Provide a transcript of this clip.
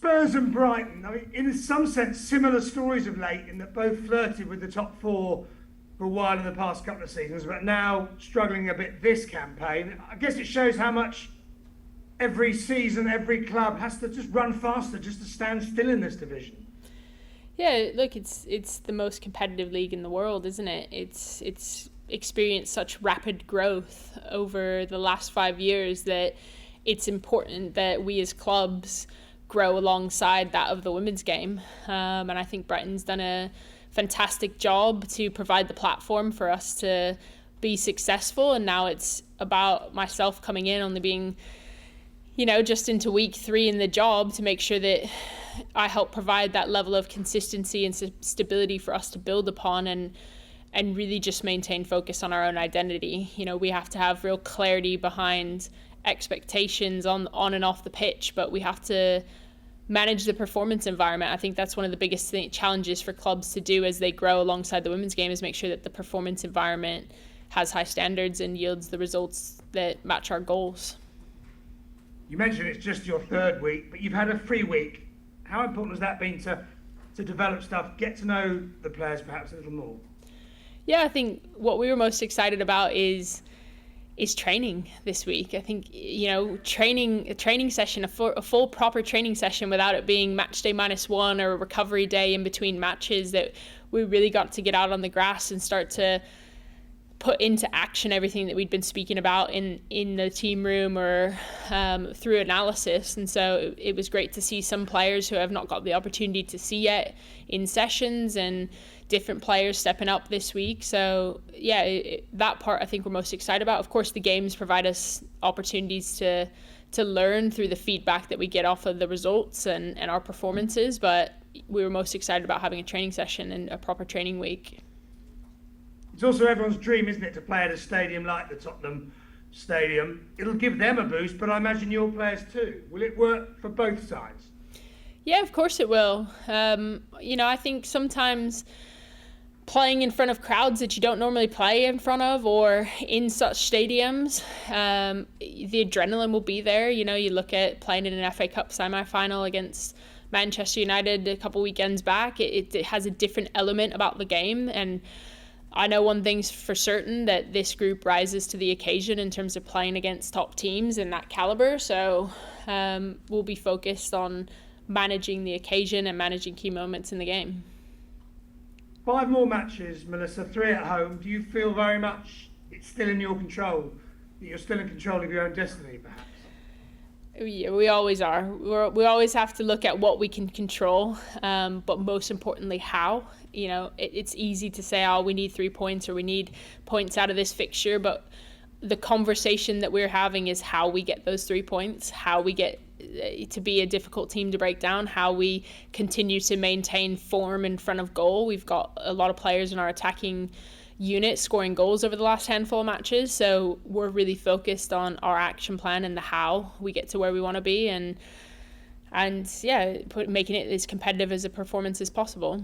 Spurs and Brighton, I mean, in some sense, similar stories of late in that both flirted with the top four for a while in the past couple of seasons, but now struggling a bit this campaign. I guess it shows how much every season, every club has to just run faster just to stand still in this division. Yeah, look, it's the most competitive league in the world, isn't it? It's experienced such rapid growth over the last 5 years that it's important that we as clubs grow alongside that of the women's game. And I think Brighton's done a fantastic job to provide the platform for us to be successful. And now it's about myself coming in, only being, just into week 3 in the job, to make sure that I help provide that level of consistency and stability for us to build upon and really just maintain focus on our own identity. We have to have real clarity behind expectations on and off the pitch, but we have to manage the performance environment. I think that's one of the biggest challenges for clubs to do as they grow alongside the women's game, is make sure that the performance environment has high standards and yields the results that match our goals. You mentioned it's just your 3rd week, but you've had a free week. How important has that been to develop stuff, get to know the players perhaps a little more? Yeah, I think what we were most excited about is training this week. I think, a training session, a full proper training session without it being match day -1 or a recovery day in between matches, that we really got to get out on the grass and start to put into action everything that we'd been speaking about in the team room or through analysis. And so it was great to see some players who have not got the opportunity to see yet in sessions, and different players stepping up this week. So yeah, that part I think we're most excited about. Of course, the games provide us opportunities to learn through the feedback that we get off of the results and our performances, but we were most excited about having a training session and a proper training week. It's also everyone's dream, isn't it, to play at a stadium like the Tottenham Stadium. It'll give them a boost, but I imagine your players too. Will it work for both sides? Yeah, of course it will. I think sometimes playing in front of crowds that you don't normally play in front of, or in such stadiums, the adrenaline will be there. You look at playing in an FA Cup semi-final against Manchester United a couple weekends back. It has a different element about the game, and I know one thing's for certain, that this group rises to the occasion in terms of playing against top teams in that caliber. So we'll be focused on managing the occasion and managing key moments in the game. 5 more matches, Melissa, 3 at home. Do you feel very much it's still in your control, that you're still in control of your own destiny, perhaps? Yeah, we always are. We always have to look at what we can control, but most importantly, how. It's easy to say, we need 3 points or we need points out of this fixture, but the conversation that we're having is how we get those 3 points, how we get to be a difficult team to break down, how we continue to maintain form in front of goal. We've got a lot of players in our attacking unit scoring goals over the last handful of matches, so we're really focused on our action plan and the how we get to where we want to be, and making it as competitive as a performance as possible.